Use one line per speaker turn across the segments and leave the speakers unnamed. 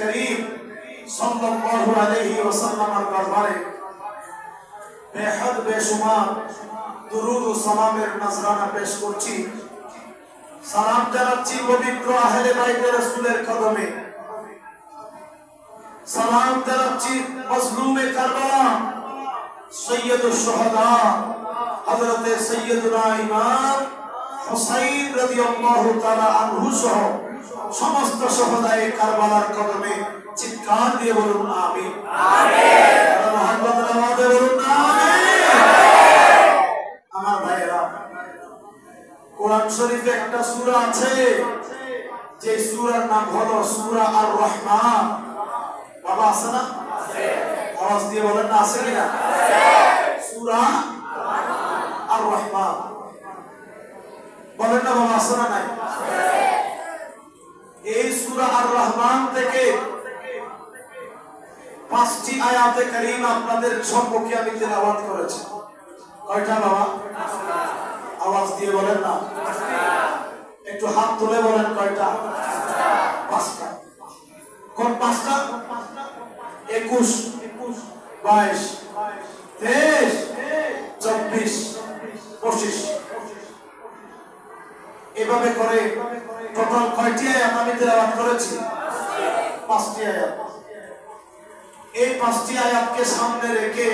করিম সাল্লাল্লাহু আলাইহি ওয়াসাল্লামের দরবারে বেহদ বেশুমার দুরুদ ও সালামের নজরানা পেশ করছি। সালাম জানাচ্ছি পবিত্র আহলে বাইতে রাসূলের কদমে। সালাম জানাচ্ছি মজলুমে কারবালা সৈয়দুশ শুহাদা হযরত সৈয়দুনা ইমাম হুসাইন রাদিয়াল্লাহু তাআলা আনহু সহ সমস্ত শুহাদায়ে কারবালার কদমে চিৎকার দিয়ে বলুন আমিন। আমিন। মুহাম্মদের আওয়াজে বলুন আমিন। আমার ভাইরা, কোরআন শরীফে একটা সূরা আছে, যে সূরার নাম হলো সূরা আর রহমান। বাবা আছে না? আছে। আওয়াজ দিয়ে বলেন না, আছে কিনা? আছে। সূরা আর রহমান বলেন না বাবা, আছে না? নাই। এই সূরা আর রহমান থেকে 5টি আয়াতে কারীমা আপনাদের সম্মুখে আমি তেলাওয়াত করেছি। কয়টা বাবা? আওয়াজ দিয়ে বলেন না, একটু হাত তুলে বলেন কয়টা? 5টা। কোন 5টা? 21, 22, 23, 24, 25 এভাবে করে টোটাল কয়টি আয়াত আমি তেলাওয়াত করেছি? 5টি আয়াত। এই 5টি আয়াতকে সামনে রেখে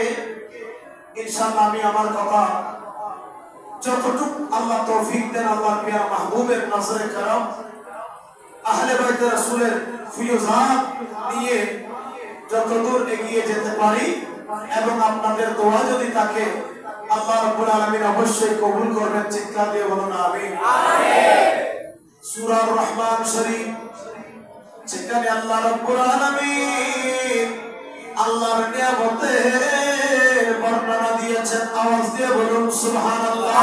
ইনশাআল্লাহ আমি আমার কথা যতটুকু আল্লাহ তৌফিক দেন আল্লাহর প্রিয় মাহবুবের নজরে করম আহলে বাইত রাসূলের ফিয়জাত নিয়ে যতদূর এগিয়ে যেতে পারি এবং আপনাদের দোয়া যদি থাকে আল্লাহ রাব্বুল আলামিন অবশ্যই কবুল করবেন। চিৎকার দিয়ে বলুন আমিন। আমিন। সূরা আর রহমান শরীফ, যেখানে আল্লাহ রাব্বুল আলামিন আল্লাহর নিয়ামতের বর্ণনা দিয়েছেন। আওয়াজ দিয়ে বলুন সুবহানাল্লাহ।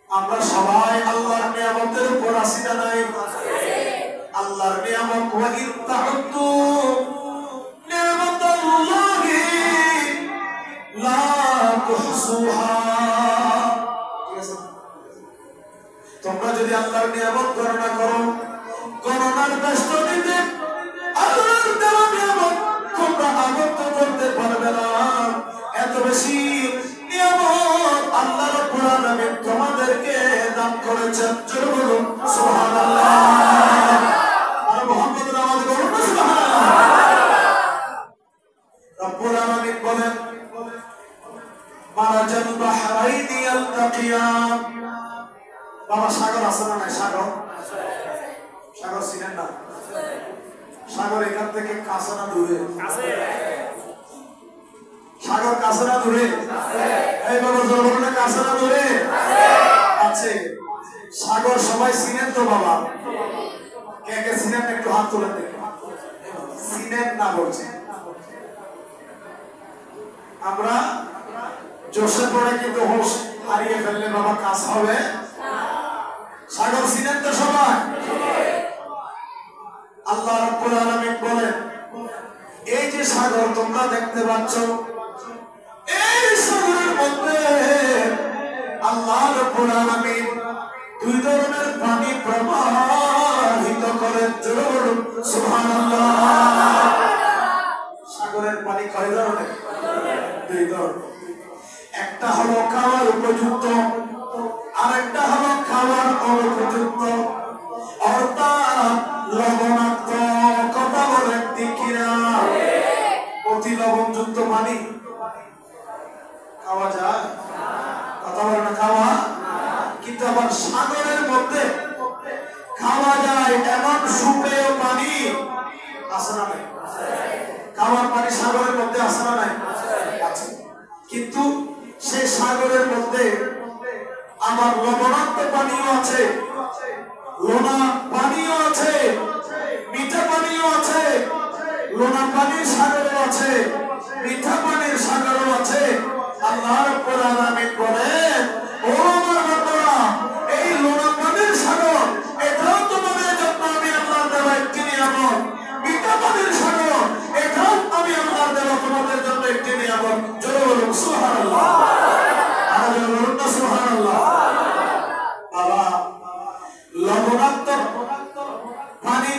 আমরা সবাই আল্লাহর নিয়ামতের উপর আছি না নাই? আল্লাহর নিয়ামত ওয়া ইন তা'উদ্দু নি'মাতাল্লাহি লা তুহসুহা। তোমরা যদি আল্লাহর নিয়ামত গণনা করো, গণনার বেষ্টনীতে আল্লাহর দেওয়া নিয়ামত তোমরা আবদ্ধ করতে পারবে না। এত বেশি নিয়ামত আল্লাহ রাব্বুল আলামিন তোমাদেরকে দান করেছেন। জোরে বলুন সুবহানাল্লাহ। আর মুহাম্মদের আওয়াজে বলুন সুবহানাল্লাহ। রাব্বুল আলামিন বলেন মারাজাল বাহরাইনি ইয়ালতাকিয়ান। বাবা সাগর আছে না নাই? সাগর, সাগর চিনেন না? সাগর এখান থেকে কাছে না দূরে? সাগর কাছে না দূরে? এই বাবা জোরে বলুন, কাছে না দূরে? আছে। সাগর সবাই চিনেন তো বাবা? কে কে চিনেন একটু হাত তুলে দেখুন। চিনেন না বলছি। আমরা জোশে পড়ে কিন্তু হোশ হারিয়ে ফেললে বাবা কাজ হবে। সাগর চিনেন তো সবাই? আল্লাহ রাব্বুল আলামিন বলেন এই যে সাগর তোমরা দেখতে পাচ্ছ, এই সাগরের মধ্যে আল্লাহ রাব্বুল আলামিন 2 ধরনের পানি প্রবাহিত করেন। জোরে বলুন সুবহানাল্লাহ। সাগরের পানি কয় ধরনের? 2 ধরনের। একটা হলো খাওয়ার উপযুক্ত, আরেকটা হলো খাওয়ার অনুপযুক্ত, অর্থাৎ লবণাক্ত। কথা বলেন ঠিক কিনা? অতি লবণযুক্ত পানি খাওয়া যায়? কথা বলেন না, খাওয়া। কিন্তু আবার সাগরের মধ্যে খাওয়া যায় এমন সুপেয় পানি আছে না নাই? খাওয়ার পানি সাগরের মধ্যে আছে না নাই? আছে। কিন্তু সেই সাগরের মধ্যে আমার লবণাক্ত পানিও আছে, লোনা পানিও আছে, মিঠা পানিও আছে। লোনা পানির সাগরও আছে, মিঠা পানির সাগরও আছে। আল্লাহ রাব্বুল আলামিন বলেন ও আমার বান্দারা, এই লোনা পানির সাগর এটাও তোমাদের জন্য আমি আল্লাহর দেওয়া একটি নিয়ামত। মিঠা পানির সাগর এটাও আমি আল্লাহর দেওয়া তোমাদের জন্য একটি নিয়ামত। জোরে বলুন সুবহানাল্লাহ। আর জোরে বলুন না সুবহানাল্লাহ। বাবা লবণাক্ত পানি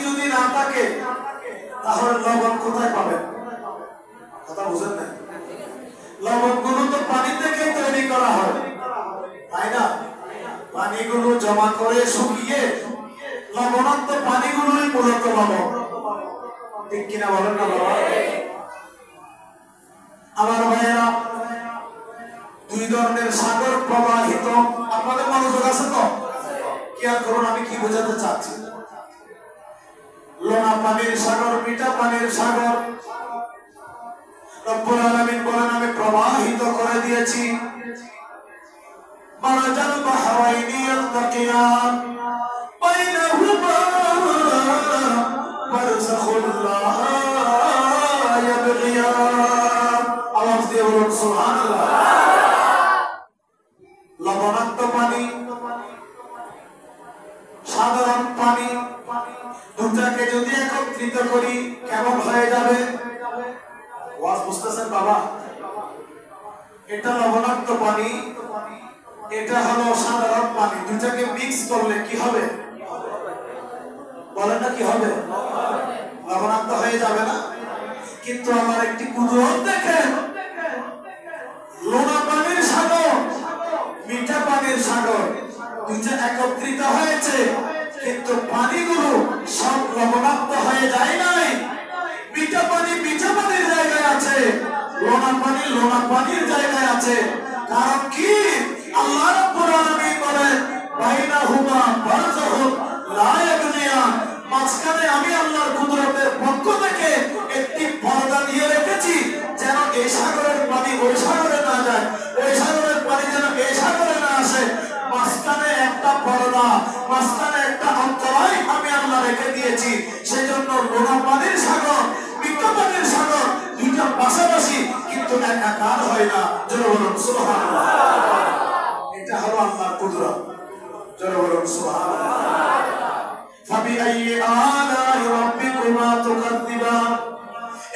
পানিগুলো জমা করে শুকিয়ে লবণাক্ত পানিগুলোই মূলত লবণ। ঠিক কিনা বলেন না বাবা? আমার ভাইয়েরা, দুই ধরনের সাগর প্রবাহিত। আপনাদের মনোযোগ আছে তো? খেয়াল করুন আমি কি বোঝাতে চাচ্ছি। লোনা পানির সাগর, মিঠা পানির সাগর। রব্বুল আলামিন বলেন আমি প্রবাহিত করে দিয়েছি। মারাজাল বাহরাইনি ইয়ালতাকিয়ান বাইনাহুমা বারযাখুন লা ইয়াবগিয়ান। আওয়াজ দিয়ে বলুন সুবহানাল্লাহ। লবণাক্ত পানি, সাধারণ পানি, দুটাকে যদি একত্রিত করি কেমন হয়ে যাবে? ওয়াজ বুঝতেছেন বাবা? এটা লবণাক্ত পানি, এটা হলো সাধারণ পানি। দুটাকে মিক্স করলে কি হবে? বলেন না কি হবে? লবণাক্ত হয়ে যাবে না? কিন্তু আমার একটি কুদরত দেখেন, লোনা পানির সাগর, মিঠা পানির সাগর দুইটা একত্রিত হয়েছে, কিন্তু পানিগুলো সব লবণাক্ত হয়ে যায় নাই। মিঠা পানি মিঠা পানির জায়গায় আছে, লোনা পানি লোনা পানির জায়গায় আছে। কারণ কি? আল্লাহ রাব্বুল আলামিন বলেন বাইনাহুমা বারযাখুন লা ইয়াবগিয়ান। মাঝখানে আমি আল্লাহর কুদরতের পক্ষ থেকে একটি পর্দা দিয়ে রেখেছি, যেন এই সাগরের পানি ওই সাগরে না যায়, ওই সাগরের পানি যেন এই সাগরে না আসে। মাঝখানে একটা পর্দা, মাঝখানে একটা অন্তরায় আমি আল্লাহ রেখে দিয়েছি। সেজন্য লোনা পানির সাগর, মিঠা পানির সাগর দুইটা পাশাপাশি কিন্তু একাকার হয় না। জোরে বলুন সুবহানাল্লাহ। এটা হলো আল্লাহর কুদরত। জোরে বলুন সুবহানাল্লাহ। ফাবিআইয়ি আলাই রাব্বিকুমা তুকাযযিবান।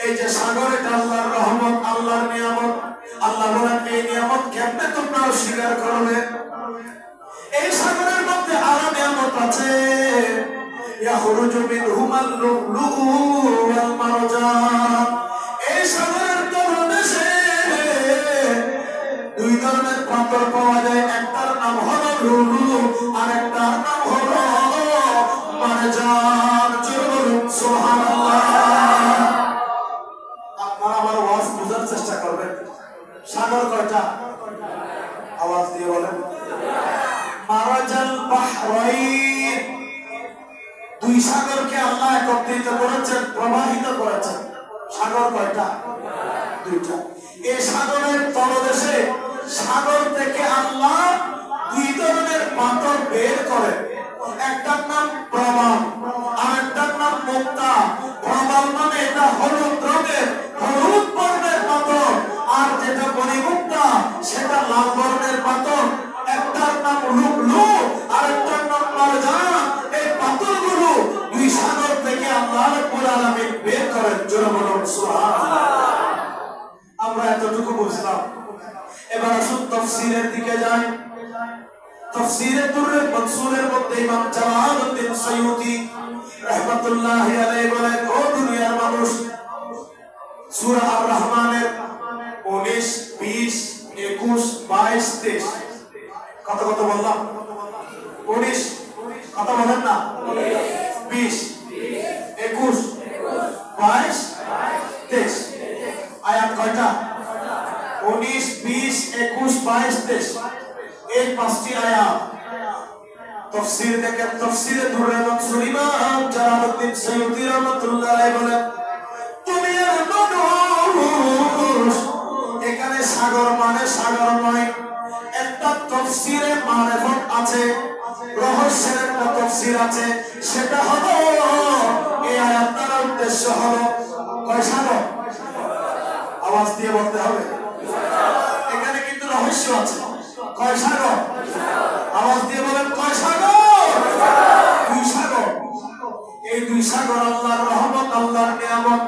এই যে সাগর, এটা আল্লাহর রহমত, আল্লাহর নিয়ামত। আল্লাহ বলেন এই নিয়ামত কেমনে তোমরা অস্বীকার করবে? এই সাগরের মধ্যে আরো নিয়ামত আছে। ইয়াখরুজু মিনহুমাল লুলুউ ওয়াল মারজান। এই সাগরের তলদেশে দুই ধরনের পাথর পাওয়া যায়। একটার নাম হলো লুলু, আর একটার নাম হলো মারজান। চলুন সুবহানাল্লাহ। আপনারা আমার ওয়াজ বোঝার চেষ্টা করবেন। সাগর কয়টা? আওয়াজ দিয়ে বলেন। মারাজাল বাহরাইন, দুই সাগরকে আল্লাহ একত্রিত করেছেন, প্রবাহিত করেছেন। সাগর কয়টা? দুইটা। এই সাগরের তলদেশে, সাগর থেকে আল্লাহ দুই ধরনের পাথর বের করেন। একটার নাম প্রবাল, আর একটার নাম মুক্তা। প্রবাল মানে এটা হলুদ রঙের, হলুদ বর্ণের পাথর, আর যেটা পরিমুক্তা সেটা লাল বর্ণের পাথর। একটার নাম লুলু, আর একটার নাম মারজান। এই পাথরগুলো দুই সাগর থেকে আল্লাহ রাব্বুল আলামিন বের করেন। জোরে বলুন সুবহানাল্লাহ। আমরা এতটুকু বুঝলাম। এবার আসুন তাফসীরের দিকে যাই। তাফসীরে দুররে মনসুরের মধ্যে ইমাম জালালউদ্দিন সাইয়্যিদি রাহমাতুল্লাহি আলাইহি বলেন, ও দুনিয়ার মানুষ, সূরা আর রহমানের 19, 20, 21, 22, 23 কত কত বললাম? 19 কথা বলেন না? 20, 21, 22, 23 আয়াত কয়টা? 19, 20, 21, 22, 23 এই পাঁচটি আয়াত। তাফসীর দেখেন, তাফসীরে দুররে মনসুর ইমাম জালালউদ্দিন সাইয়্যিদি রাহমাতুল্লাহি আলাইহি বলেন, দুনিয়ার মানুষ, এখানে সাগর মানে সাগর নয়। একটা তাফসীরে মারিফত আছে, রহস্যের একটা তাফসীর আছে। সেটা হলো এই আয়াতটার উদ্দেশ্য হলো কয় সাগর? আওয়াজ দিয়ে বলতে হবে। এখানে কিন্তু রহস্য আছে। কয় সাগর? আওয়াজ দিয়ে বলেন কয় সাগর? দুই সাগর। এই দুই সাগর আল্লাহর রহমত, আল্লাহর নিয়ামত।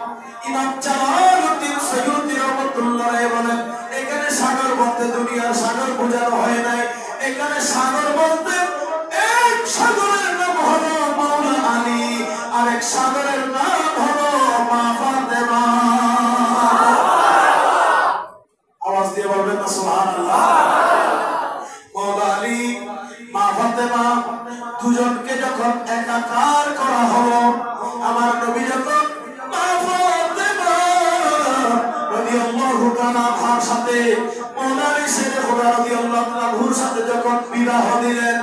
ইমাম জালালউদ্দিন সাইয়্যিদি রাহমাতুল্লাহি আলাইহি বলেন, এখানে সাগর বলতে দুনিয়ার সাগর বোঝানো হয় নাই। এখানে সাগর বলতে এক সাগরের নাম হলো মাওলা আলী, আরেক সাগরের নাম হলো মা ফাতেমা। আওয়াজ দিয়ে বলবেন না সুবহানাল্লাহ। মাওলা আলী, মা ফাতেমা একাকার করা হলো। আমার নবী যখন মা ফাতেমা রাদিয়াল্লাহু তাআলা আনহার সাথে ওনারই ছেলে খোদা রাদিয়াল্লাহু তাআলা আনহুর সাথে যখন বিবাহ দিলেন,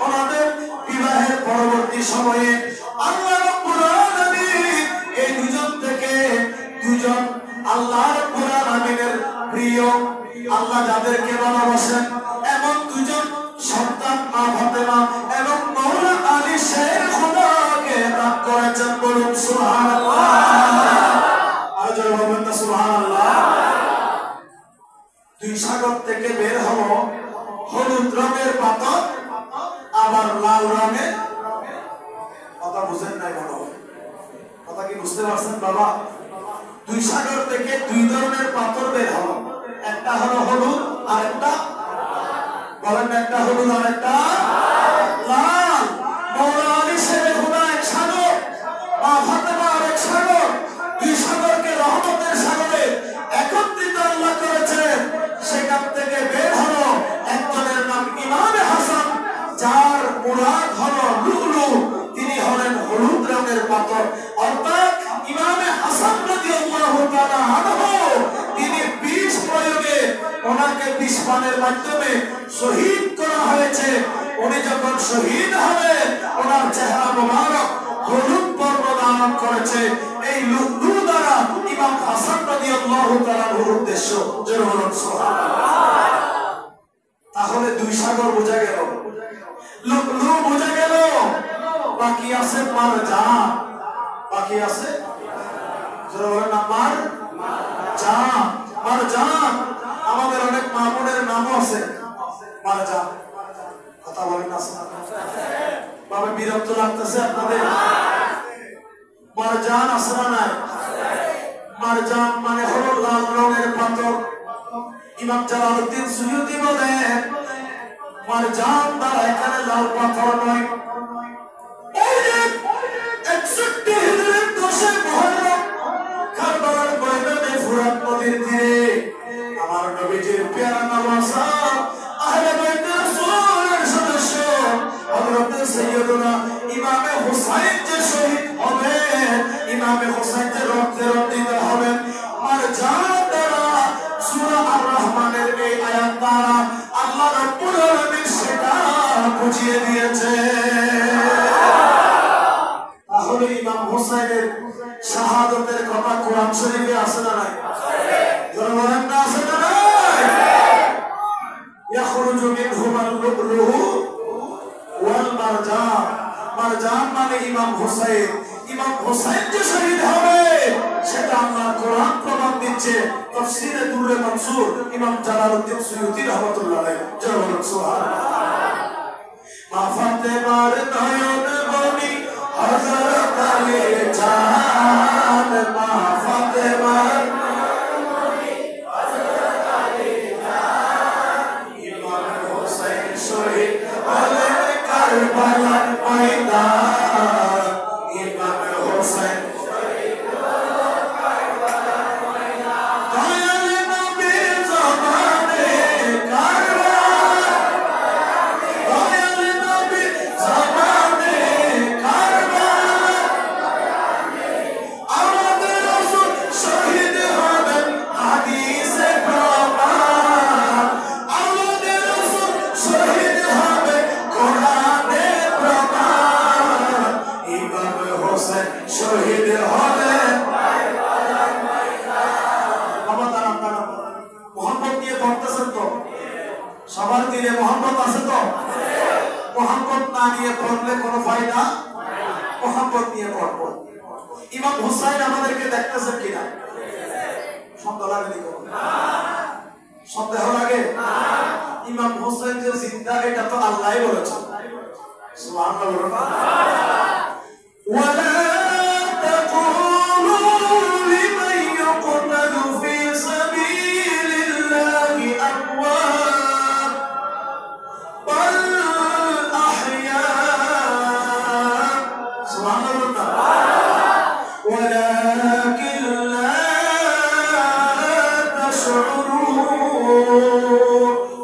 ওনাদের বিবাহের পরবর্তী সময়ে আল্লাহ রাব্বুল আলামিন এই দুজন থেকে দুজন আল্লাহ রাব্বুল আলামিনের প্রিয়, আল্লাহ যাদেরকে ভালোবাসেন এমন দুজন সন্তান মা ফাতেমা এবং মাওলা আলী শের খোদাকে দান করেছেন। বলুন সুবহানাল্লাহ। আর জোরে বলবেন না সুবহানাল্লাহ। দুই সাগর থেকে বের হলো হলুদ রঙের পাথর, আবার লাল রঙের। কথা বুঝেন নাই মনে হয়? কথা কি বুঝতে পারছেন বাবা? দুই সাগর থেকে দুই ধরনের পাথর বের হলো, একটা হলো হলুদ আর একটা, বলেন একটা হলুদ আর একটা লাল। মাওলা আলী শের খোদা এক সাগর, মা ফাতেমা আরেক সাগর, দুই সাগরকে রহমতের সাগরে একত্রিত আল্লাহ করেছেন। সেখান থেকে বের হলো একজনের নাম ইমামে হাসান, যার মুরাদ হলো লুলু, তিনি হলেন হলুদ রঙের পাথর। অর্থাৎ ইমামে হাসান রাদিয়াল্লাহু তাআলা আনহু তিনি বিষ প্রয়োগে ওনাকে বিষ পানের মাধ্যমে শহীদ করা হয়েছে। উনি যখন শহীদ হবেন ওনার চেহারা মোবারক হলুদ বর্ণ ধারণ করেছে। এই লুলু দ্বারা ইমাম হাসান রাদিয়াল্লাহু তাআলা আনহুর উদ্দেশ্য। জোরে বলুন সুবহানাল্লাহ। তাহলে দুই সাগর বোঝা গেল, লুলু বোঝা গেল, বাকি আছে মারজান। বাকি আছে, জোরে বলেন না, মারজান। মারজান আমাদের অনেক মা বোনের নামও আছে মারজান। কথা বলেন না বাবা? বিরক্ত লাগতেছে আপনাদের? মারজান আছে না নাই? মারজান মানে হলো লাল রঙের পাথর। ইমাম জালালউদ্দিন সুয়ুতি বলেন মারজান দ্বারা এখানে লাল পাথর নয়, এই যে 61 হিজরির 10 মুহররম কারবালার ময়দানে ফুরাত নদীর তীরে আমার নবীজির পেয়ারা নওয়াসা আহলে বাইত রাসূলের সদস্য হযরত সাইয়্যিদুনা ইমামে হুসাইন যে শহীদ হবে, ইমামে হুসাইন যে রক্তে রঞ্জিত হবেন, মারজান দ্বারা সূরা আর রহমানের এই আয়াত দ্বারা আল্লাহ রাব্বুল আলামিন সেটা বুঝিয়ে দিয়েছে। তাহলে ইমাম হুসাইনের শাহাদাতের কথা কোরআন শরীফে আছে না নাই? যারা বলেন না আছে না নাই? ইয়াখরুজু মিনহুমাল লুলু ওয়াল মারজান। মারজান মানে ইমাম হুসাইন। ইমাম হুসাইন যে শহীদ হবে সেটা আল্লাহর কোরআন প্রমাণ দিচ্ছে। তাফসীরে দুররে মানসুর ইমাম জালালউদ্দিন সুয়ুতি রাহমাতুল্লাহ আলাইহি। যারা বলেন সুবহানাল্লাহ। মা ফাতেমার নয়ন মনি হযরত আলী জান, মা ফাতেমার নয়ন মনি হযরত আলী জান, ইমাম হুসাইন শহীদ হলেন কারবালার ময়দান, ইমাম হুসাইন শহীদ হলেন কারবালার ময়দান। দয়াল নবীর জমানে কারবালা, দয়াল নবীর জমানে কারবালা, আমাদের রাসূল শহীদ হবেন হাদিসে প্রমাণ, আমাদের রাসূল শহীদ হবে কোরআনে প্রমাণ, ইমাম হোসেন শহীদ হলেন কারবালার ময়দান। বাবা দাঁড়ান দাঁড়ান, মোহাম্মদ নিয়ে পড়তেছেন তো? সবার দিলে মোহাম্মদ আছে তো? মোহাম্মদ না নিয়ে পড়লে কোনো ফায়দা? মোহাম্মদ নিয়ে পড়বো। ইমাম হুসাইন আমাদেরকে দেখতেছেন কিনা? সন্দেহ লাগে? সন্দেহ লাগে? ইমাম হুসাইন যে জিন্দা এটা তো আল্লাহই বলেছেন। সুবহানাল্লাহ। ওয়ালা তাকুলু লিমান ইয়াকতালু ফি সাবিলিল্লাহি আমওয়াত বাল আহইয়া। সুবহানাল্লাহ। ওয়ালাকিন লা তাশউরুন।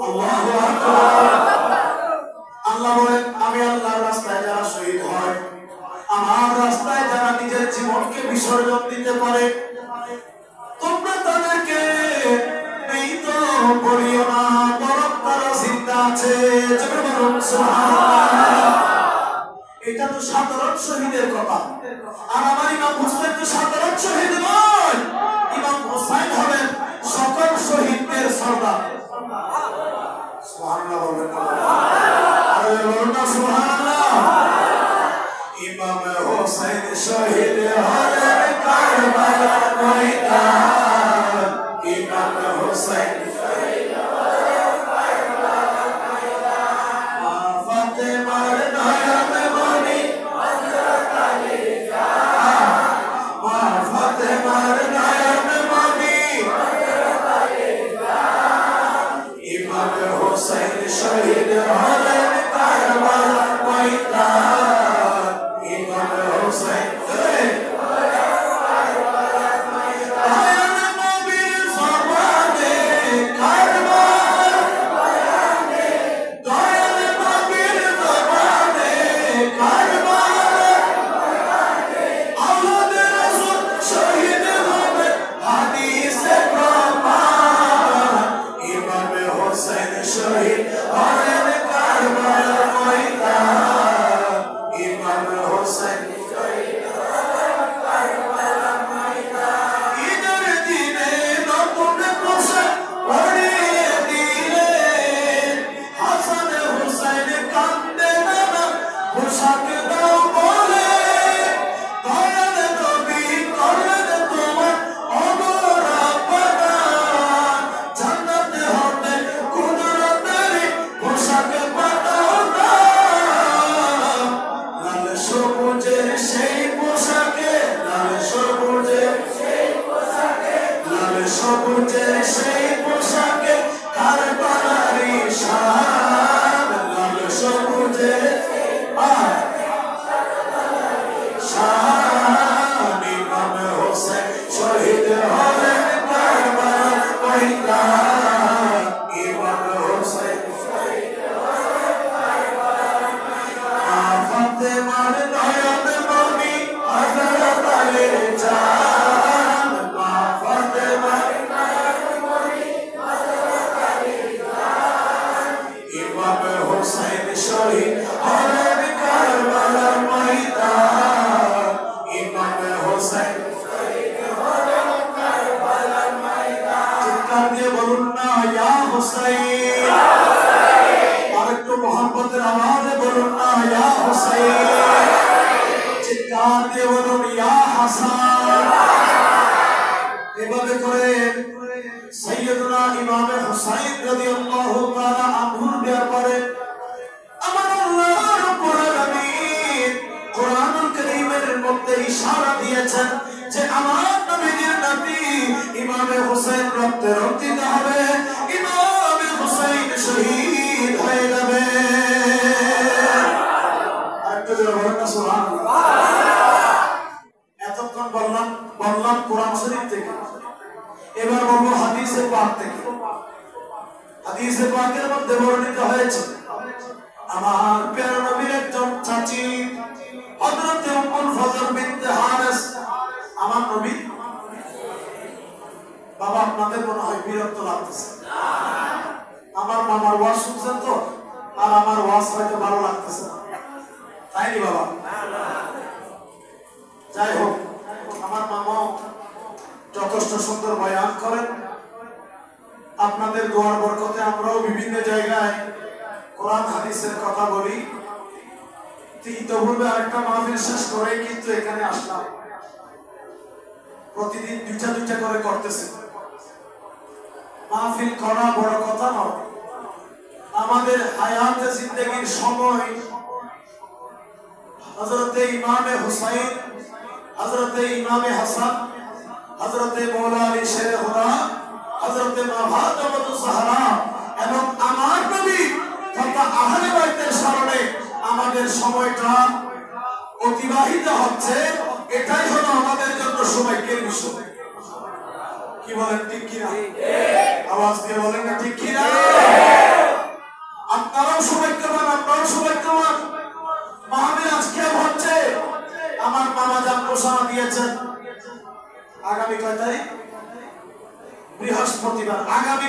আল্লাহু আকবার। আল্লাহ বলেন আমি আল্লাহর রাস্তায় যারা শহীদ হয় সুবহানাল্লাহ। এটা তো সাধারণ শহীদের কথা, আর আমার ইমাম হোসেন তো সাধারণ শহীদ নয়। ইমাম হোসেন হলেন সকল শহীদদের সর্দার। সুবহানাল্লাহ বলবেন না? আরে বলুন না সুবহানাল্লাহ। ইমাম হোসেন শহীদ হলেন কারবালার ময়দান। ইমাম হোসেন শহীদ হলেন কারবালার ময়দান। মা ফাতেমার নয়ন মনি হযরত আলী জান। মা ফাতেমার নয়ন মনি হযরত আলী জান। ইমাম হোসেন শহীদ হলেন কারবালার ময়দান। ইমাম হোসেন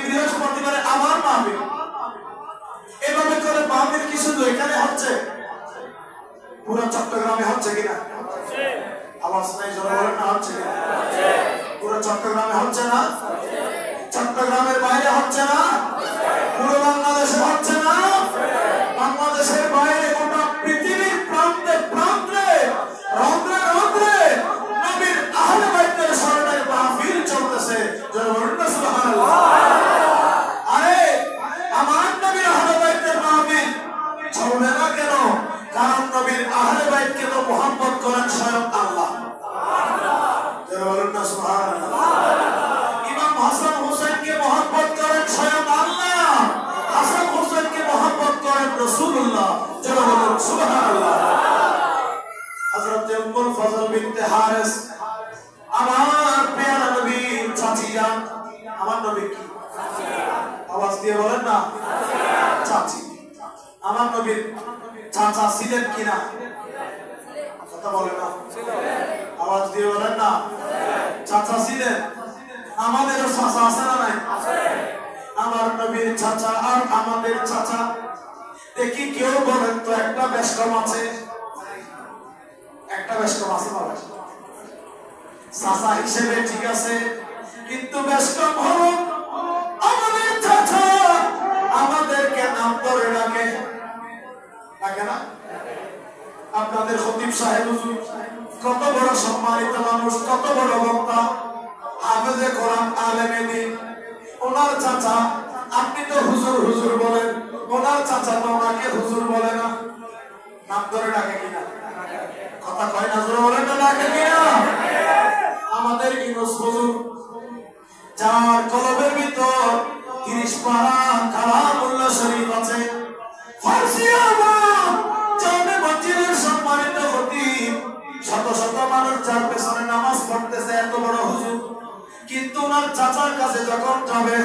বৃহস্পতিবারে আমার মাহফিল। এভাবে করে মাহফিল কি শুধু এখানে
হচ্ছে কিনা? আওয়াজ নাই, জোরে বলেন না হচ্ছে কিনা? পুরো চট্টগ্রামে হচ্ছে না? চট্টগ্রামের বাইরে হচ্ছে না? পুরো বাংলাদেশে হচ্ছে না? বাংলাদেশের বাইরে গোটা পৃথিবীর প্রান্তে প্রান্তে রন্ধ্রে রন্ধ্রে নবীর আহলে বাইতের স্মরণের মাহফিল চলতেছে। জোরে বলেন না সুবহানাল্লাহ। আরে আমার নবীর আহলে বাইতের মাহফিল চলবে না কেন? কারণ নবীর আহলে বাইতকে তো মুহাব্বত করেন স্বয়ং আল্লাহ। জোরে বলেন না সুবহানাল্লাহ। ইমাম হাসান হোসেনকে মুহাব্বত করেন স্বয়ং আল্লাহ। হাসান হোসেনকে মুহাব্বত করেন রাসূলুল্লাহ। জোরে বলেন সুবহানাল্লাহ। হযরত উম্মুল ফজল বিনতে হারিস আমার প্রিয় নবীর চাচি যান। আমার নবী কি? আওয়াজ দিয়ে বলেন না চাচি। আমার নবীর চাচা ছিলেন কিনা? কথা বলেন না, আওয়াজ দিয়ে বলেন না। চাচা ছিলেন। আমাদেরও চাচা আছে না নাই? আমার নবীর চাচা আর আমাদের চাচা দেখি কেউ বলেন তো একটা বেশকম আছে? একটা বেশকম আছে বাবা? চাচা হিসেবে ঠিক আছে, কিন্তু বেশকম হলো আমাদের চাচা আমাদেরকে নাম ধরে ডাকে, ডাকে না? আপনাদের খতিব সাহেব হুজুর কত বড় সম্মানিত মানুষ, কত বড় বক্তা, হাফেজে কোরআন, আলেমে দ্বীন, ওনার চাচা আপনি তো হুজুর হুজুর বলেন, ওনার চাচা তো ওনাকে হুজুর বলে না, নাম ধরে ডাকে কিনা? কথা কয় না, জোরে বলেন না, ডাকে কিনা? আমাদের ইউনুস হুজুর যার কলবের ভিতর 30 পারা কালামুল্লাহ শরীফ আছে, ফারসি আওয়াজ জামে মসজিদের সম্মানিত খতিব, শত শত মানুষ যার পেছনে নামাজ পড়তেছে, এত বড় হুজুর, কিন্তু ওনার চাচার কাছে যখন যাবে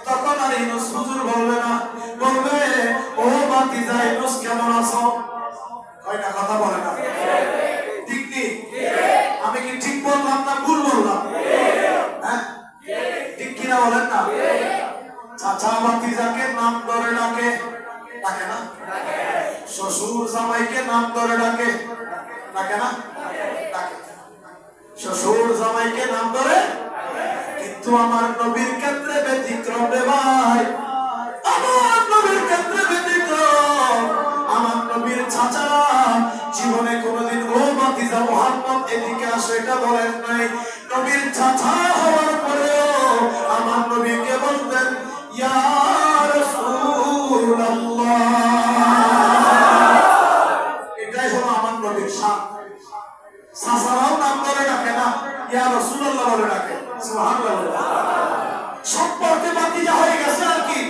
তখন আর ইউনুস হুজুর বলবে না, বলবে ও ভাতিজা ইউনুস কেমন আছো? কয় না, কথা বলে না, ঠিক নেই? আমি কি ঠিক বললাম না ভুল বললাম? হ্যাঁ ঠিক কিনা বলেন না? চাচা ভাতিজাকে নাম ধরে ডাকে, ডাকে না? শ্বশুর জামাইকে নাম ধরে ডাকে, ডাকে না? ডাকে। শ্বশুর জামাইকে নাম ধরে, কিন্তু আমার নবীর ক্ষেত্রে ব্যতিক্রম রে ভাই, আমার নবীর ক্ষেত্রে ব্যতিক্রম। আমার নবীর চাচারা জীবনে কোনোদিন ও ভাতিজা মুহাম্মদ এদিকে আসো এটা বলেন নাই। নবীর চাচা হওয়ার পরেও আমার নবীকে বলতেন ইয়া রাসূলুল্লাহ। এটাই হলো আমার নবীর শান। চাচারাও নাম ধরে ডাকে না, ইয়া রাসূলুল্লাহ বলে ডাকে। সুবহানাল্লাহ। সম্পর্কে ভাতিজা হয়ে গেছে আর কি,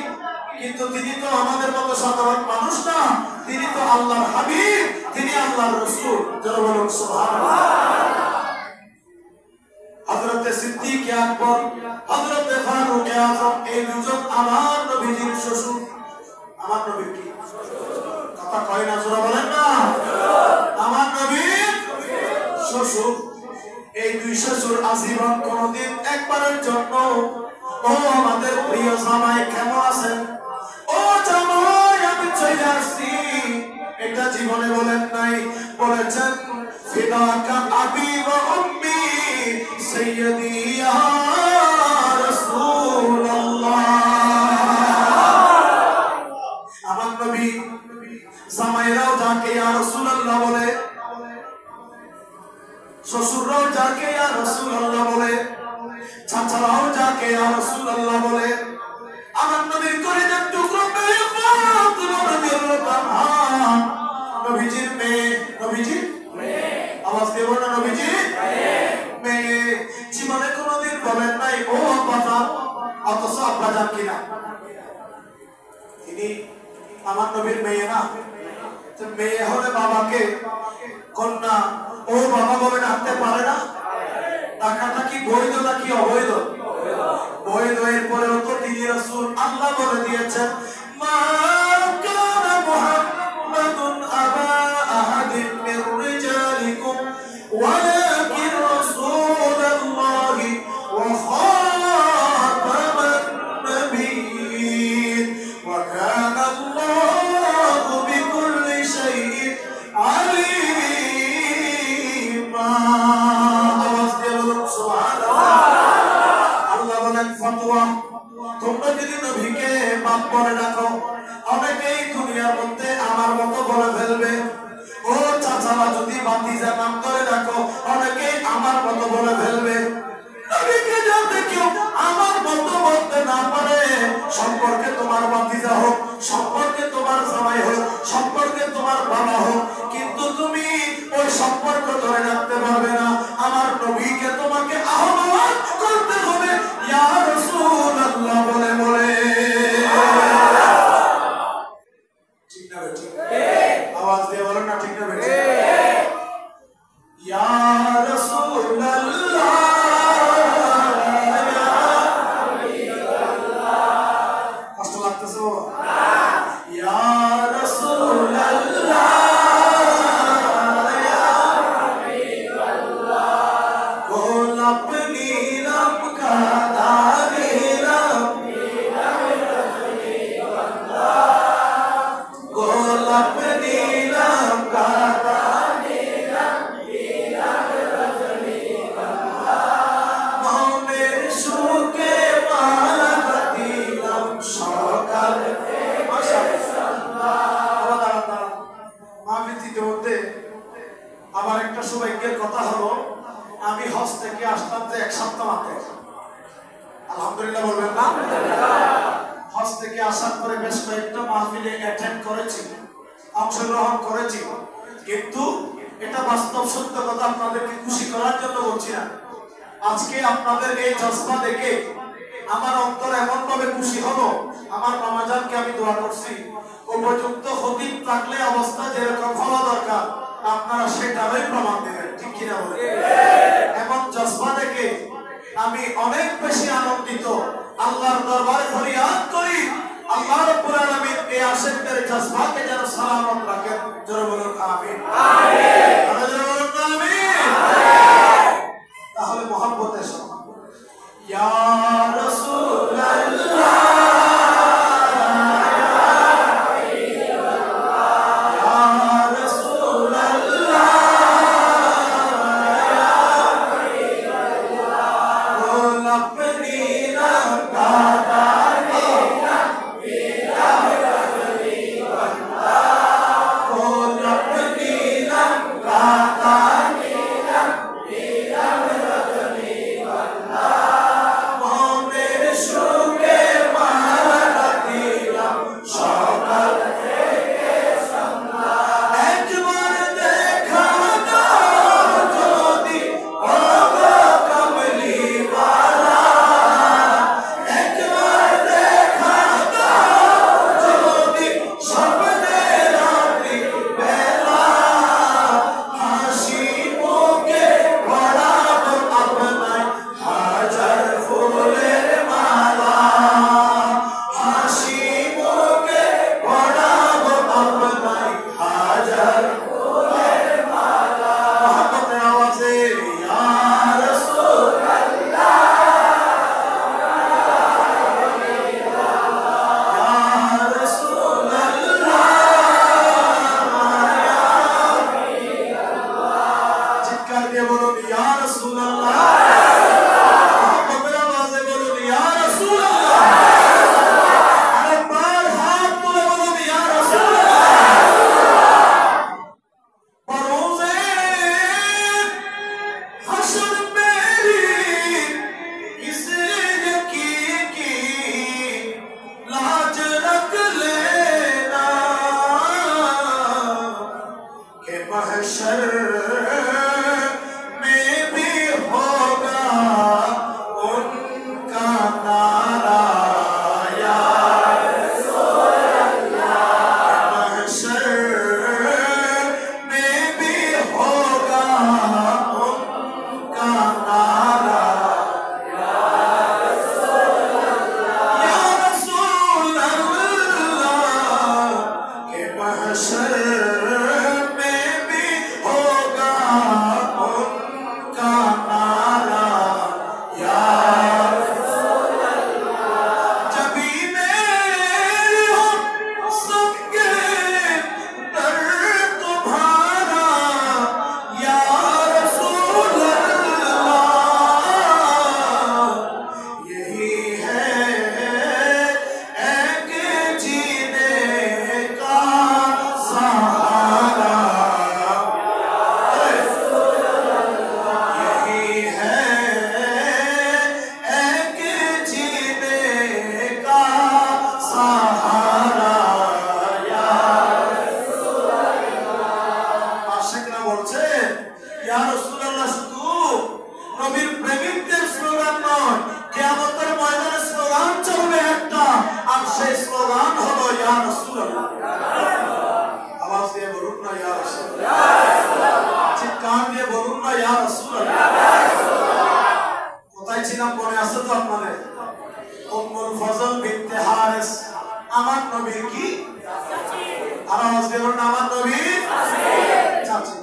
কিন্তু তিনি তো আমাদের মতো সাধারণ মানুষ না, তিনি তো আল্লাহর হাবিব, তিনি আল্লাহর রাসূল। যারা বলুন সুবহানাল্লাহ। হযরত সিদ্দিক আকবর, হযরত ফারুক আযম, এই দুজন আমার নবীর শ্বশুর। আমার নবীর কি? কথা কয় না, জোরে বলেন না। আমার নবীর শ্বশুর। এই দুই শ্বশুর আজীবন কোনদিন একবারের জন্য ও আমাদের প্রিয় জামাই কেমন আছেন, ও জামাই আমি চলে আসছি, এটা জীবনে বলেন নাই। বলেছেন ফিদাকা আবি ওয়া উম্মি সাইয়্যিদি ইয়া রাসূলুল্লাহ। আমার নবী জামাইরাও যাকে ইয়া রাসূলুল্লাহ বলে, শ্বশুররাও যাকে ইয়া রাসূলুল্লাহ বলে, চাচারাও যাকে ইয়া রাসূলুল্লাহ বলে। আমার নবীর কলিজার টুকরো মেয়ে ফাতিমা রাদিয়াল্লাহু আনহা, নবীজির মেয়ে, নবীজির মেয়ে, আওয়াজ দিয়ে বলেন নবীজির মেয়ে। জীবনে কোনোদিন বলেন নাই ও আব্বা, অথচ আব্বা জান কিনা? তিনি আমার নবীর মেয়ে না? তো মেয়ে হলে বাবাকে কন্যা ও বাবা বলে ডাকতে পারে না? টাকাটা কি বৈধ নাকি অবৈধ? বৈধ। এরপরেও তো তিনি রাসূল, আল্লাহ বলে দিয়েছেন মা কানা মুহাম্মাদুন আবা আহাদিন মির রিজালিকুম ওয়ালাকিন রাসূলুল্লাহি ওয়া খাতামান নাবিয়্যিন ওয়া কানা আল্লাহু বিকুল্লি শাইইন আলীম। অনেকেই দুনিয়ার মধ্যে আমার মতো বলে ফেলবে, ও চাচারা যদি ভাতিজা নাম করে রাখো অনেকেই আমার মতো বলে ফেলবে। নবীকে যাতে কেউ আমার মতো বলতে না পারে, সম্পর্কে তোমার ভাতিজা হোক, সম্পর্কে তোমার জামাই হোক, সম্পর্কে তোমার বাবা হোক, কিন্তু তুমি ওই সম্পর্ক ধরে রাখতে পারবে না। আমার নবীকে তোমাকে আহ্বান করতে হবে ইয়া রাসূলুল্লাহ বলে বলে। ঠিক না বেঠিক? আওয়াজ দিয়ে বলেন না ঠিক না বেঠিক? ইয়া রাসূলুল্লাহ আমার একটা সৌভাগ্যের কথা হলো, আমি হজ থেকে আসলাম যে এক সপ্তাহ মাত্র। আলহামদুলিল্লাহ বলবেন না? হজ থেকে আসার পরে বেশ কয়েকটা মাহফিলে অ্যাটেন্ড করেছি, অংশগ্রহণ করেছি, কিন্তু এটা বাস্তব সত্য কথা আপনাদেরকে খুশি করার জন্য বলছি না। আজকে আপনাদের এই জজবা দেখে আমার অন্তর এমন ভাবে খুশি হলো, আমার মামাজানকে আমি দোয়া করছি উপযুক্ত খতিব থাকলে অবস্থা যেরকম হওয়া দরকার আপনারা সেটারই প্রমাণ দেবেন, ঠিক কিনা বলেন? এমন জজবা দেখে আমি অনেক বেশি আনন্দিত। আল্লাহর দরবারে ফরিয়াদ করি আল্লাহ রাব্বুল আলামিন এই আশিকদের জজবাকে যেন সালামত রাখেন। জোরে বলুন আমিন। আমিন। জোরে বলুন আমিন। তাহলে মহব্বতের সাথে ইয়া রাসূলুল্লাহ ইয়া রাসূলুল্লাহ, আওয়াজ দিয়ে বলুন না ইয়া রাসূলুল্লাহ, চিৎকার দিয়ে বলুন না ইয়া রাসূলুল্লাহ। কোথায় ছিলাম মনে আছে তো আপনাদের? উম্মুল ফজল বিনতে হারিস আমার নবীর কি আওয়াজ দিয়ে বলুন আমার নবীর চাচি।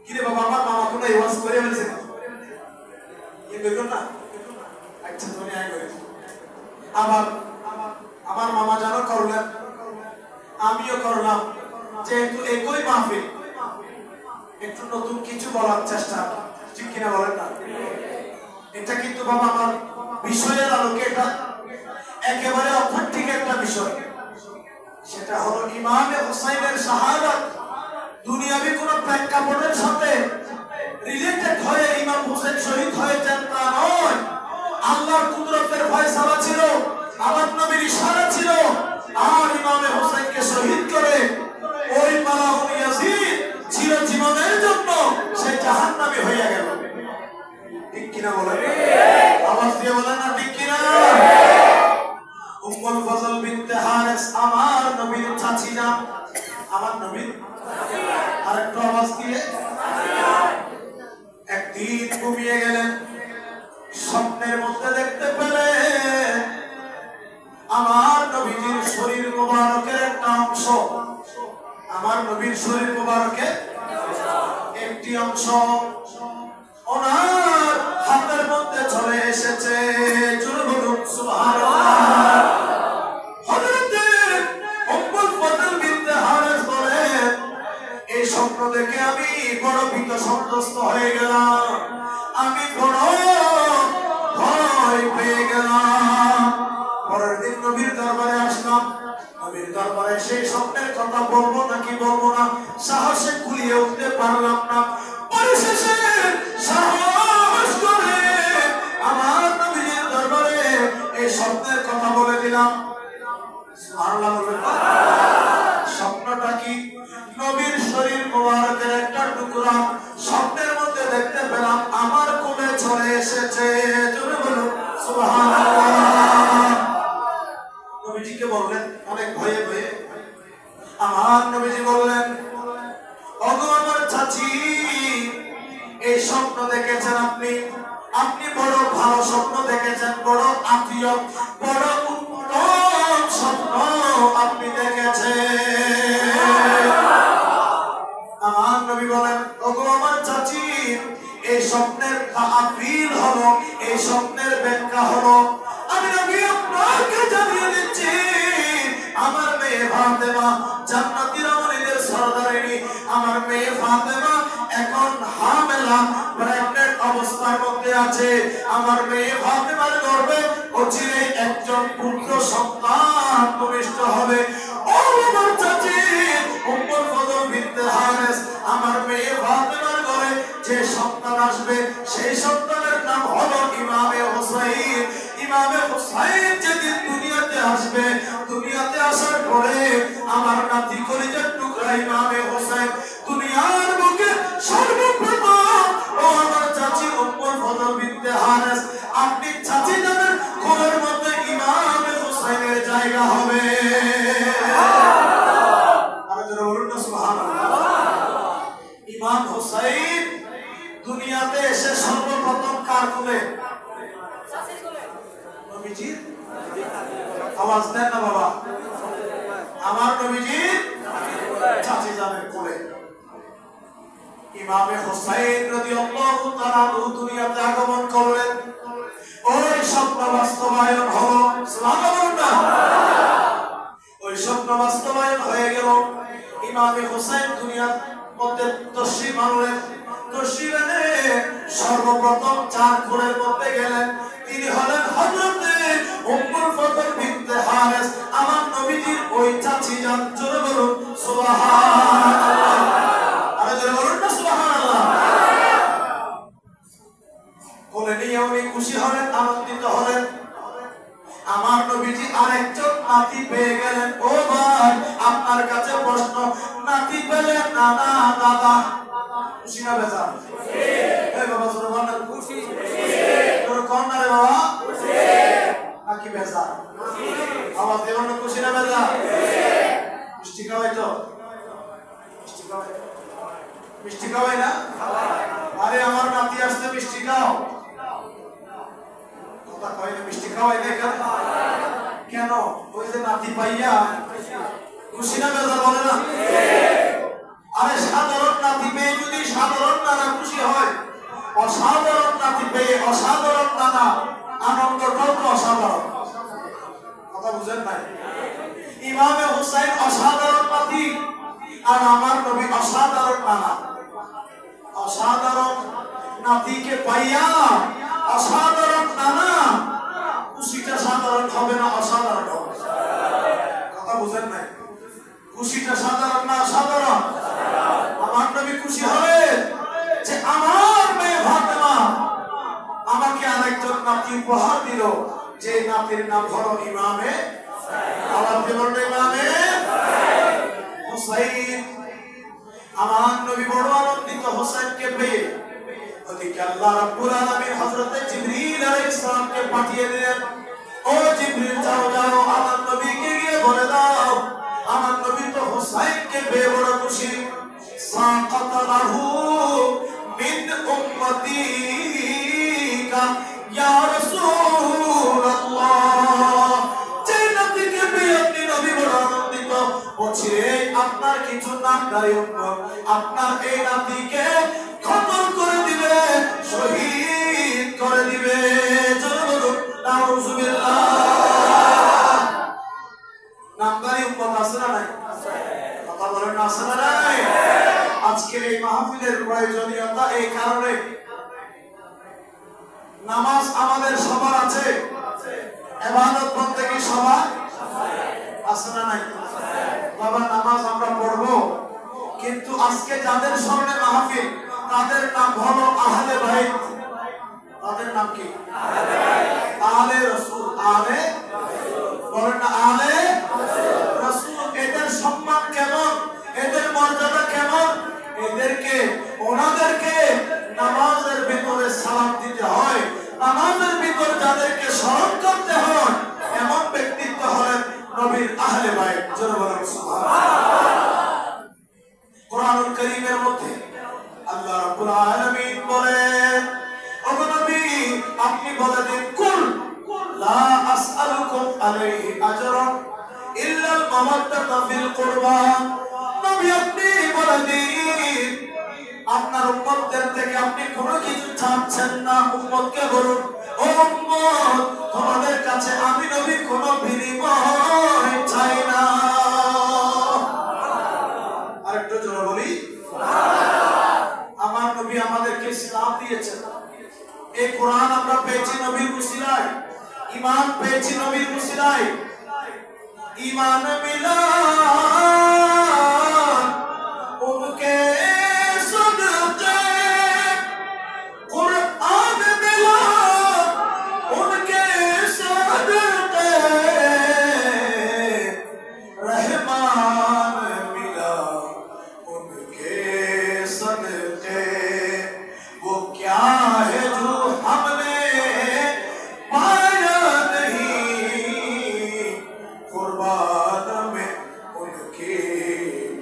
কি রে বাবা, আমার মামা কোন ওয়াজ করে বলেছে কি বলুন না? আচ্ছা তুমি আই করে আমার মামা জানো করলেন, আমিও করলাম, যেহেতু একই মাহফিল একটু নতুন কিছু বলার চেষ্টা, ঠিক কিনা বলেন না? এটা কিন্তু বাবা আমার বিষয়ের আলোকে এটা একেবারে অথেন্টিক একটা বিষয়। সেটা হলো ইমামে হুসাইনের শাহাদাত দুনিয়াবি কোন প্রেক্ষাপটের সাথে রিলেটেড হয়ে ইমাম হোসেন শহীদ হয়েছেন তা নয়। আল্লাহর কুদরতের ফয়সালা ছিল, আমার নবীর ইশারা ছিল, আর ইমামে হোসেনকে শহীদ করে ওই মালাউন ইয়াজিদ চিরজীবনের জন্য সে জাহান্নামী হয়ে গেল। ঠিক কিনা বলেন? আওয়াজ দিয়ে বলেন না ঠিক কিনা? উম্মুল ফজল বিনতে হারিস আমার নবীর চাচি যান, আমার নবীর আরেকটু আওয়াজ দিয়ে। একদিন ঘুমিয়ে গেলেন, স্বপ্নের মধ্যে দেখতে পেলেন আমার নবীজির শরীর মোবারকের একটা অংশ, আমার নবীর শরীর মোবারকের একটি অংশ ওনার হাতের মধ্যে চলে এসেছে। জোরে বলুন সুবহানাল্লাহ। হযরতে উম্মুল ফজল বিনতে হারিস বলেন, এই স্বপ্ন দেখে আমি বড় ভীত সন্ত্রস্ত হয়ে গেলাম, আমি বড় ভয় পেয়ে গেলাম। পরের দিন নবীর দরবারে আসলাম, নবীর দরবারে সেই স্বপ্নের কথা বলবো নাকি বলবো না সাহসে কুলিয়ে উঠতে পারলাম না। পরিশেষে সাহস করে আমার নবীর দরবারে এই স্বপ্নের কথা বলে দিলাম। সুবহানাল্লাহ বলবেন। স্বপ্নটা কি? নবীর শরীর মোবারকের একটা টুকরা স্বপ্নের মধ্যে দেখতে পেলাম আমার কোলে চলে এসেছে। জোরে বলুন সুবহানাল্লাহ। নবীজিকে বললেন অনেক ভয়ে ভয়ে, আমার নবীজি বললেন, ওগো আমার চাচি, এই স্বপ্ন দেখেছেন আপনি, আপনি বড় ভালো স্বপ্ন দেখেছেন, বড় আত্মীয়, বড় উত্তম স্বপ্ন আপনি দেখেছেন। আমার নবী বলেন, ওগো আমার চাচি, এই স্বপ্নের তাআবির হলো, এই স্বপ্নের ব্যাখ্যা হলো, আমি নবী আপনাকে জানিয়ে দিচ্ছি, আমার মেয়ে ফাতেমা জান্নাতি রমণীদের সরদারিনী, আমার মেয়ে ফাতেমা এখন হামেলা প্রেগন্যান্ট অবস্থার মধ্যে আছে। আমার মেয়ে ফাতেমার গর্ভে অচিরে একজন পুত্র সন্তান ভূমিষ্ঠ হবে। ও আমার চাচি উম্মুল ফজল বিনতে হারিস, আমার মেয়ে ফাতেমার ঘরে যে সন্তান আসবে সেই সন্তানের নাম হলো ইমামে হুসাইন। ইমামে হুসাইন যেদিন দুনিয়াতে আসবে, দুনিয়াতে আসার পরে আমার নাতি কলিজার টুকরা ইমামে হুসাইন দুনিয়ার বুকে সর্বপ্রথম, ও আমার চাচি উম্মুল ফজল বিনতে হারিস, আপনি চাচি জানেন কোলের মধ্যে ইমামে হুসাইনের জায়গা হবে। আর যারা বলুন না সুবহানাল্লাহ। ইমাম হুসাইন দুনিয়াতে এসে সর্বপ্রথম কার কোলে? নবীজি। আওয়াজ দেন না বাবা, আমার নবীজি চাচি জানের কোলে। ইমামে হুসাইন রাদিয়াল্লাহু তাআলা দুনিয়াতে আগমন করলেন, ওই স্বপ্ন বাস্তবায়ন হলো। সুবহানাল্লাহ। ওই স্বপ্ন বাস্তবায়ন হয়ে গেল। ইমামে হুসাইন দুনিয়ার মধ্যে তশরিফ আনলেন, তশরিফ এনে সর্বপ্রথম চার কোণের মধ্যে গেলেন, তিনি হলেন হযরতে উম্মুল ফজল বিনতে হারিস, আমার নবীজির ওই চাচি যান। জোরে বলুন সুবহানাল্লাহ। আরে জোরে বলুন না সুবহানাল্লাহ। কোলে নিয়ে উনি খুশি হলেন, আনন্দিত হলেন। আমার নবীজি আরেকজন নাতি পেয়ে গেলেন। ও ভাই, আপনার কাছে প্রশ্ন, নাতি পেলেন না না দাদা? খুশি না বেজার? এই বাবা জোরে বল না, খুশি? তোর কোন না রে বাবা? খুশি নাকি বেজার? আওয়াজ দেবেন না, খুশি না বেজার? মিষ্টি খাওয়াই তো? মিষ্টি খাওয়াই না? আরে আমার নাতি আসতে মিষ্টি খাও। কথা কয় না, মিষ্টি খাওয়াই না কেন? কেন? ওই যে নাতি পাইয়া খুশি না বেজার বলে না? আরে সাধারণ নাতি পেয়ে যদি সাধারণ নানা খুশি হয়, অসাধারণ নাতি পেয়ে অসাধারণ নানা আনন্দটাও তো অসাধারণ। কথা বুঝেন নাই? ইমামে হুসাইন অসাধারণ নাতি, আর আমার নবী অসাধারণ নানা। অসাধারণ নাতিকে পাইয়া অসাধারণ নানা, খুশিটা সাধারণ হবে না অসাধারণ হবে? কথা বুঝেন নাই? খুশিটা সাধারণ না অসাধারণ? আমার নবী খুশি হবে যে আমার মেয়ে ফাতেমা আমাকে আরেকজন নাতি উপহার দিল, যে নাতির নাম হলো ইমামে, আওয়াজ দিয়ে বলুন ইমামে হুসাইন। আমার নবী বড় আনন্দিত হোসেনকে পেয়ে। ওদিকে আল্লাহ রাব্বুল আলামিন হযরত জিবরিল আলাইহিস সালামকে পাঠিয়ে দিলেন, ও জিবরিল যাও যাও আমার নবীকে গিয়ে বলে দাও আমার নবী তো হোসেনকে পেয়ে বড় খুশি। সাকাতালাহু মিন উম্মতিকা ইয়া রাসূলুল্লাহ, যে নবীকে পেয়ে আপনি নবী বড় আনন্দিত হচ্ছে, আপনার কিছু নামদারি উম্মত আপনার এই নাতিকে খতম করে দিবে, শহীদ করে দিবে। নাউযুবিল্লাহ। নামদারি উম্মত আছে না নাই? কথা বলেন না, আছে না নাই? আজকে এই মাহফিলের প্রয়োজনীয়তা এই কারণে, নামাজ আমাদের সবার আছে, ইবাদত বন্দেগী সবার আছে না নাই? বাবা নামাজ আমরা পড়বো, কিন্তু আজকে যাদের স্মরণে মাহফিল তাদের নাম হলো আহলে বাইত। তাদের নাম কি? আহলে রাসূল। আহলে বলেন না, আহলে রাসূল। এদের সম্মান কেমন, এদের মর্যাদা কেমন? এদেরকে ওনাদেরকে নামাজের ভিতরে সালাম দিতে হয়, নামাজের ভিতরে যাদেরকে স্মরণ করতে হয়, এমন ব্যক্তিত্ব হলেন নবীর আহলে বাইত। জোরে বলেন সুবহানাল্লাহ। কোরআনুল কারীমের মধ্যে আল্লাহ রাব্বুল আলামিন বলেন, ও নবী আপনি বলে দিন, কুল লা আসআলুকুম আলাইহি আজরান ইল্লাল মাওয়াদ্দাতা ফিল কুরবা। নবী আপনি বলে দিন আপনার উম্মতদের থেকে আপনি কোনো কিছু চাচ্ছেন না। উম্মতকে বলুন, ও উম্মত তোমাদের কাছে আমি নবী কোনো বিনিময় চাই না। আরেকটু জোরে বলি সুবহানাল্লাহ। আমার নবী আমাদেরকে ইসলাম দিয়েছেন, এই কোরআন আমরা পেয়েছি নবীর উসিলায়, ঈমান পেয়েছি নবীর উসিলায়। ঈমান মিলা উনকে সদকে, কুরআন মিলা উনকে সদকে, रहमान मिला उनके सदके, वो क्या है जो हमने पाया नहीं, कुर्बान में उनकी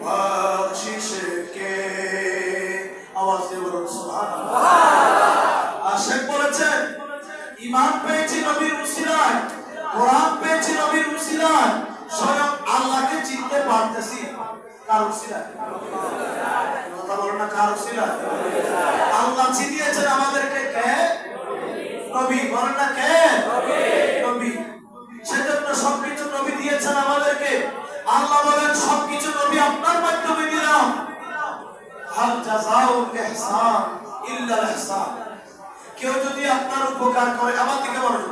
बख्शिश के। आवाज दे बोलो सुभान अल्लाह। आशिक বলেছেন ঈমান পেয়েছি নবীর উসিলায়, কোরআন পেয়েছি নবীর উসিলায়, স্বয়ং আল্লাহকে চিনতে পারতেছি কার উসিলায়? কথা বলেন না, কার উসিলায়? আল্লাহ চিনিয়েছেন আমাদেরকে কে? নবী। বলেন না কে? নবী। সেজন্য সবকিছু নবী দিয়েছেন আমাদেরকে। আল্লাহ বলেন সবকিছু নবী আপনার মাধ্যমে দিলাম। হাল জাযাউল ইহসান ইল্লাল ইহসান। কেউ যদি আপনার উপকার করে, আমার দিকে বলুন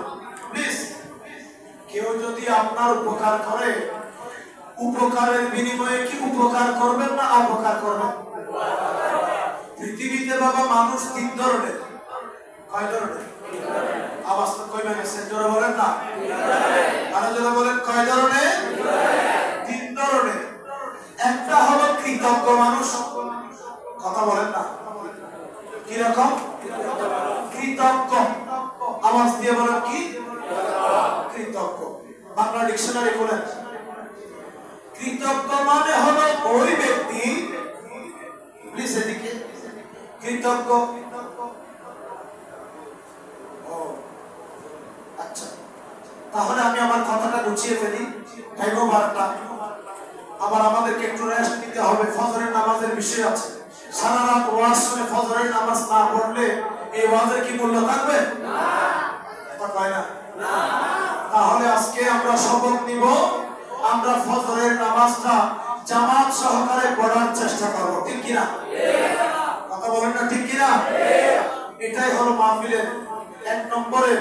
প্লিজ, কেউ যদি আপনার উপকার করে, উপকারের বিনিময়ে কি উপকার করবেন না অপকার করবেন? পৃথিবীতে বাবা মানুষ তিন ধরনের। কয় ধরনের? আওয়াজ তো কইবেন না, জোরে বলেন না, আরো জোরে বলেন। কয় ধরনের? তিন ধরনের। একটা হলো কৃতজ্ঞ মানুষ। কথা বলেন না, কি রকম? কৃতজ্ঞ। আওয়াজ দিয়ে বলেন কি? কৃতজ্ঞ। বাংলা ডিকশনারি বলেন কৃতজ্ঞ মানে কৃতজ্ঞ? আচ্ছা, তাহলে আমি আমার কথাটা গুছিয়ে ফেলি। আবার আমাদেরকে একটু রেস্ট নিতে হবে, ফজরের নামাজের বিষয় আছে। সারা রাত ওয়াজ শুনে ফজরের নামাজ না পড়লে এই ওয়াজের কি মূল্য থাকবে? না। তাহলে আজকে আমরা শপথ নিব, আমরা ফজরের নামাজটা জামাত সহকারে পড়ার চেষ্টা করব, ঠিক কিনা? কথা বলেন না, ঠিক কিনা? এটাই হলো মাহফিলের 1 নম্বরের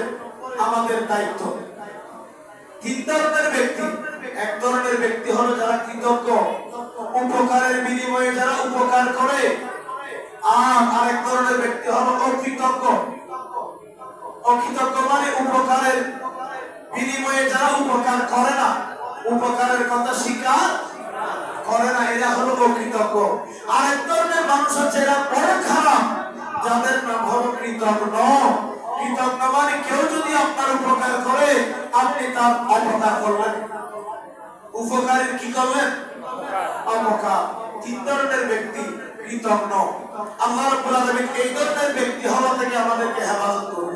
আমাদের দায়িত্ব। 3 ধরনের ব্যক্তি, এক ধরনের ব্যক্তি হলো যারা কৃতজ্ঞ, উপকারের বিনিময়ে যারা উপকার করে, আর আরেক ধরনের ব্যক্তি হলো অকৃতজ্ঞ। অকৃতজ্ঞ মানে উপকারের বিনিময়ে যারা উপকার করে না, উপকারের কথা স্বীকার করে না, এরা হলো অকৃতজ্ঞ। আরেক ধরনের মানুষ আছে এরা বড় খারাপ, যাদের নাম হলো কৃতজ্ঞ। কৃতজ্ঞ মানে কেউ যদি আপনার উপকার করে আপনি তার অপকার করলেন, উপকারের কি করলেন? অপকার। 3 ধরনের ব্যক্তি কৃতজ্ঞ। আল্লাহ রাব্বুল আলামিন এই ধরনের ব্যক্তি হওয়া থেকে আমাদেরকে হেফাজত করুন।